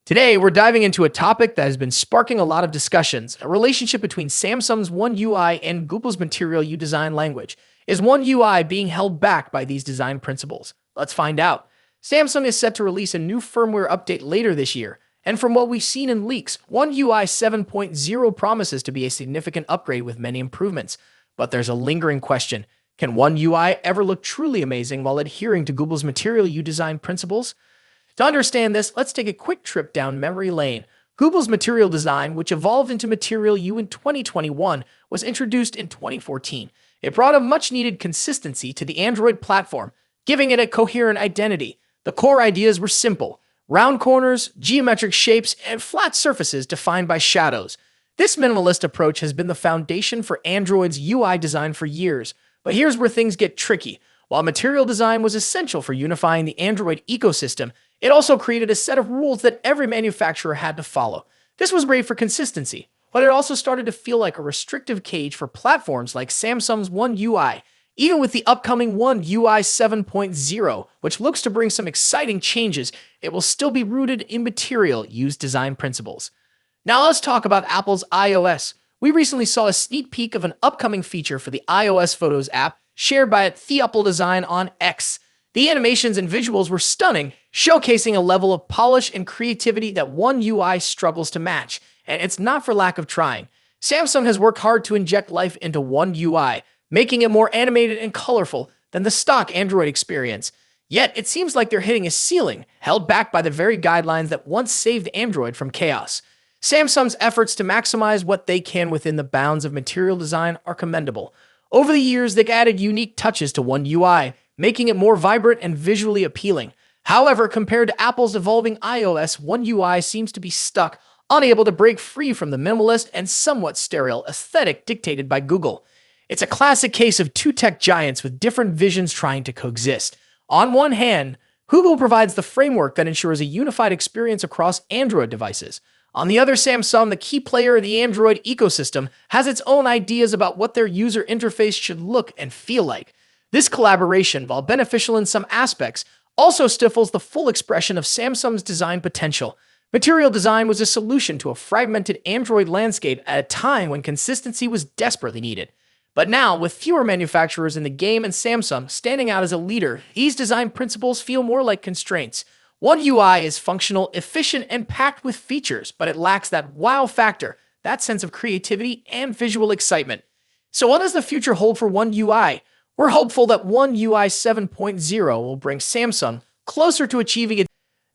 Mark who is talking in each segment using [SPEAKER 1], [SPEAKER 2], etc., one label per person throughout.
[SPEAKER 1] Today, we're diving into a topic that has been sparking a lot of discussions: a relationship between Samsung's One UI and Google's Material You design language. Is One UI being held back by these design principles? Let's find out. Samsung is set to release a new firmware update later this year, and from what we've seen in leaks, One UI 7.0 promises to be a significant upgrade with many improvements. But there's a lingering question: can One UI ever look truly amazing while adhering to Google's Material You design principles? To understand this, let's take a quick trip down memory lane. Google's Material Design, which evolved into Material You in 2021, was introduced in 2014. It brought a much-needed consistency to the Android platform, giving it a coherent identity. The core ideas were simple: round corners, geometric shapes, and flat surfaces defined by shadows. This minimalist approach has been the foundation for Android's UI design for years. But here's where things get tricky. While Material Design was essential for unifying the Android ecosystem, it also created a set of rules that every manufacturer had to follow. This was great for consistency, but it also started to feel like a restrictive cage for platforms like Samsung's One UI. Even with the upcoming One UI 7.0, which looks to bring some exciting changes, it will still be rooted in Material You's design principles. Now let's talk about Apple's iOS. We recently saw a sneak peek of an upcoming feature for the iOS Photos app shared by The Apple Design on X. The animations and visuals were stunning, showcasing a level of polish and creativity that One UI struggles to match, and it's not for lack of trying. Samsung has worked hard to inject life into One UI, making it more animated and colorful than the stock Android experience. Yet, it seems like they're hitting a ceiling, held back by the very guidelines that once saved Android from chaos. Samsung's efforts to maximize what they can within the bounds of Material Design are commendable. Over the years, they've added unique touches to One UI, making it more vibrant and visually appealing. However, compared to Apple's evolving iOS, One UI seems to be stuck, unable to break free from the minimalist and somewhat sterile aesthetic dictated by Google. It's a classic case of two tech giants with different visions trying to coexist. On one hand, Google provides the framework that ensures a unified experience across Android devices. On the other, Samsung, the key player in the Android ecosystem, has its own ideas about what their user interface should look and feel like. This collaboration, while beneficial in some aspects, also stifles the full expression of Samsung's design potential. Material Design was a solution to a fragmented Android landscape at a time when consistency was desperately needed. But now, with fewer manufacturers in the game and Samsung standing out as a leader, these design principles feel more like constraints. One UI is functional, efficient, and packed with features, but it lacks that wow factor, that sense of creativity and visual excitement. So what does the future hold for One UI? We're hopeful that One UI 7.0 will bring Samsung closer to achieving it.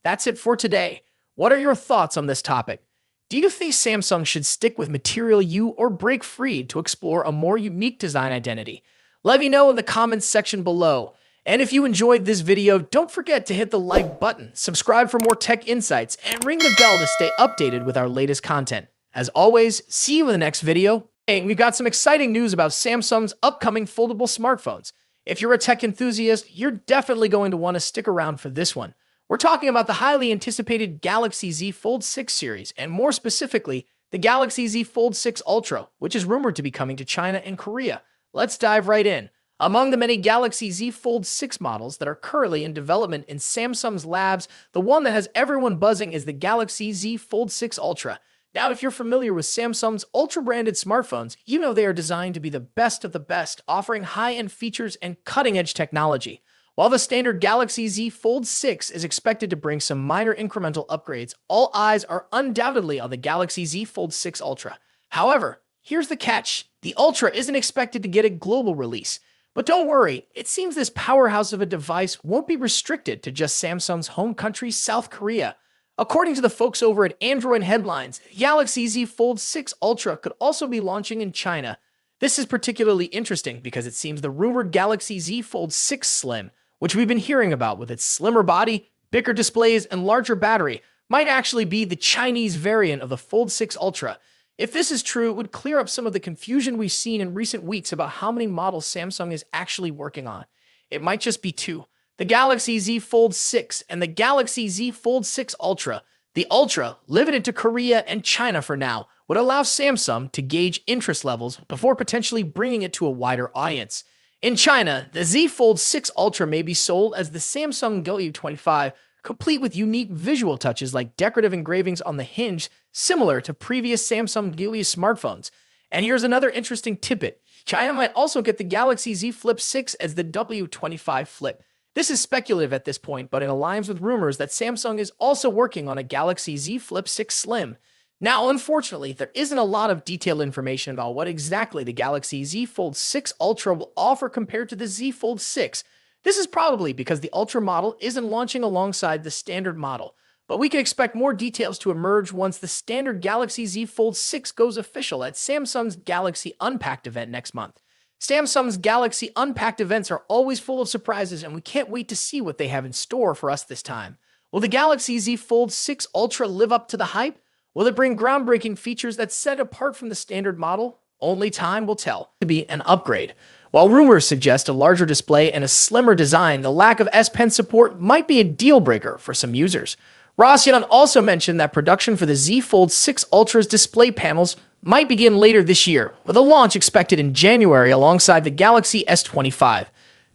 [SPEAKER 1] That's it for today. What are your thoughts on this topic? Do you think Samsung should stick with Material You or break free to explore a more unique design identity? Let me know in the comments section below. And if you enjoyed this video, don't forget to hit the like button, subscribe for more tech insights, and ring the bell to stay updated with our latest content. As always, see you in the next video. Hey, we've got some exciting news about Samsung's upcoming foldable smartphones. If you're a tech enthusiast, you're definitely going to want to stick around for this one. We're talking about the highly anticipated Galaxy Z Fold 6 series, and more specifically, the Galaxy Z Fold 6 Ultra, which is rumored to be coming to China and Korea. Let's dive right in. Among the many Galaxy Z Fold 6 models that are currently in development in Samsung's labs, the one that has everyone buzzing is the Galaxy Z Fold 6 Ultra. Now, if you're familiar with Samsung's Ultra-branded smartphones, you know they are designed to be the best of the best, offering high-end features and cutting-edge technology. While the standard Galaxy Z Fold 6 is expected to bring some minor incremental upgrades, all eyes are undoubtedly on the Galaxy Z Fold 6 Ultra. However, here's the catch: the Ultra isn't expected to get a global release. But don't worry, it seems this powerhouse of a device won't be restricted to just Samsung's home country, South Korea. According to the folks over at Android Headlines, Galaxy Z Fold 6 Ultra could also be launching in China. This is particularly interesting because it seems the rumored Galaxy Z Fold 6 Slim, which we've been hearing about with its slimmer body, bigger displays, and larger battery, might actually be the Chinese variant of the Fold 6 Ultra. If this is true, it would clear up some of the confusion we've seen in recent weeks about how many models Samsung is actually working on. It might just be two: the Galaxy Z Fold 6 and the Galaxy Z Fold 6 Ultra. The Ultra, limited to Korea and China for now, would allow Samsung to gauge interest levels before potentially bringing it to a wider audience. In China, the Z Fold 6 Ultra may be sold as the Samsung Galaxy 25, complete with unique visual touches like decorative engravings on the hinge, similar to previous Samsung Galaxy smartphones. And here's another interesting tidbit. China might also get the Galaxy Z Flip 6 as the W25 Flip. This is speculative at this point, but it aligns with rumors that Samsung is also working on a Galaxy Z Flip 6 Slim. Now, unfortunately, there isn't a lot of detailed information about what exactly the Galaxy Z Fold 6 Ultra will offer compared to the Z Fold 6. This is probably because the Ultra model isn't launching alongside the standard model, but we can expect more details to emerge once the standard Galaxy Z Fold 6 goes official at Samsung's Galaxy Unpacked event next month. Samsung's Galaxy Unpacked events are always full of surprises, and we can't wait to see what they have in store for us this time. Will the Galaxy Z Fold 6 Ultra live up to the hype? Will it bring groundbreaking features that set it apart from the standard model? Only time will tell. To be an upgrade. While rumors suggest a larger display and a slimmer design, the lack of S Pen support might be a deal breaker for some users. Rossian also mentioned that production for the Z Fold 6 Ultra's display panels might begin later this year, with a launch expected in January alongside the Galaxy S25.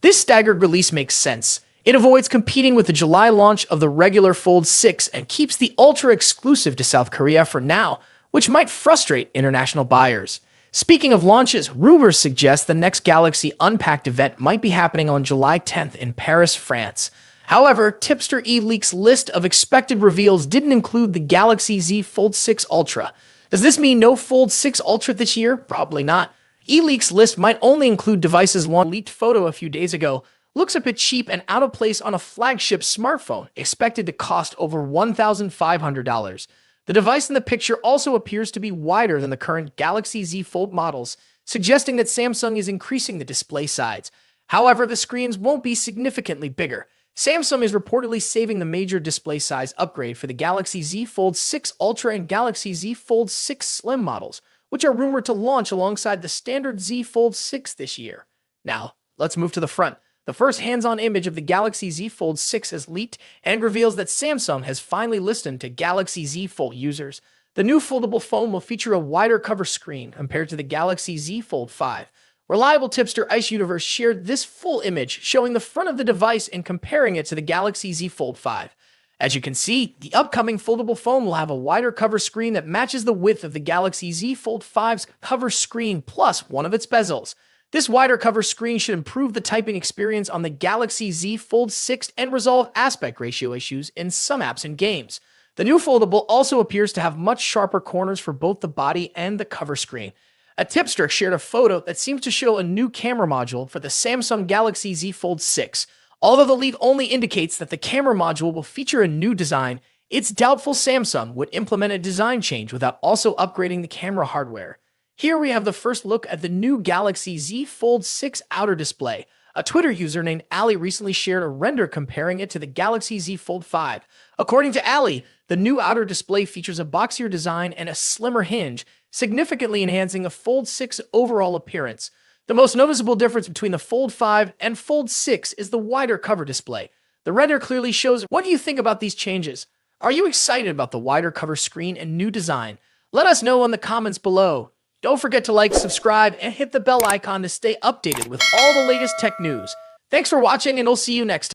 [SPEAKER 1] This staggered release makes sense. It avoids competing with the July launch of the regular Fold 6 and keeps the Ultra exclusive to South Korea for now, which might frustrate international buyers. Speaking of launches, rumors suggest the next Galaxy Unpacked event might be happening on July 10th in Paris, France. However, Tipster eLeaks list of expected reveals didn't include the Galaxy Z Fold 6 Ultra. Does this mean no Fold 6 Ultra this year? Probably not. eLeaks list might only include devices launched. Leaked photo a few days ago looks a bit cheap and out of place on a flagship smartphone, expected to cost over $1,500. The device in the picture also appears to be wider than the current Galaxy Z Fold models, suggesting that Samsung is increasing the display size. However, the screens won't be significantly bigger. Samsung is reportedly saving the major display size upgrade for the Galaxy Z Fold 6 Ultra and Galaxy Z Fold 6 Slim models, which are rumored to launch alongside the standard Z Fold 6 this year. Now, let's move to the front. The first hands-on image of the Galaxy Z Fold 6 has leaked and reveals that Samsung has finally listened to Galaxy Z Fold users. The new foldable phone will feature a wider cover screen compared to the Galaxy Z Fold 5. Reliable tipster Ice Universe shared this full image showing the front of the device and comparing it to the Galaxy Z Fold 5. As you can see, the upcoming foldable phone will have a wider cover screen that matches the width of the Galaxy Z Fold 5's cover screen plus one of its bezels. This wider cover screen should improve the typing experience on the Galaxy Z Fold 6 and resolve aspect ratio issues in some apps and games. The new foldable also appears to have much sharper corners for both the body and the cover screen. A tipster shared a photo that seems to show a new camera module for the Samsung Galaxy Z Fold 6. Although the leak only indicates that the camera module will feature a new design, it's doubtful Samsung would implement a design change without also upgrading the camera hardware. Here we have the first look at the new Galaxy Z Fold 6 outer display. A Twitter user named Ali recently shared a render comparing it to the Galaxy Z Fold 5. According to Ali, the new outer display features a boxier design and a slimmer hinge, significantly enhancing a Fold 6 overall appearance. The most noticeable difference between the Fold 5 and Fold 6 is the wider cover display. The render clearly shows. What do you think about these changes? Are you excited about the wider cover screen and new design? Let us know in the comments below. Don't forget to like, subscribe, and hit the bell icon to stay updated with all the latest tech news. Thanks for watching, and I'll see you next time.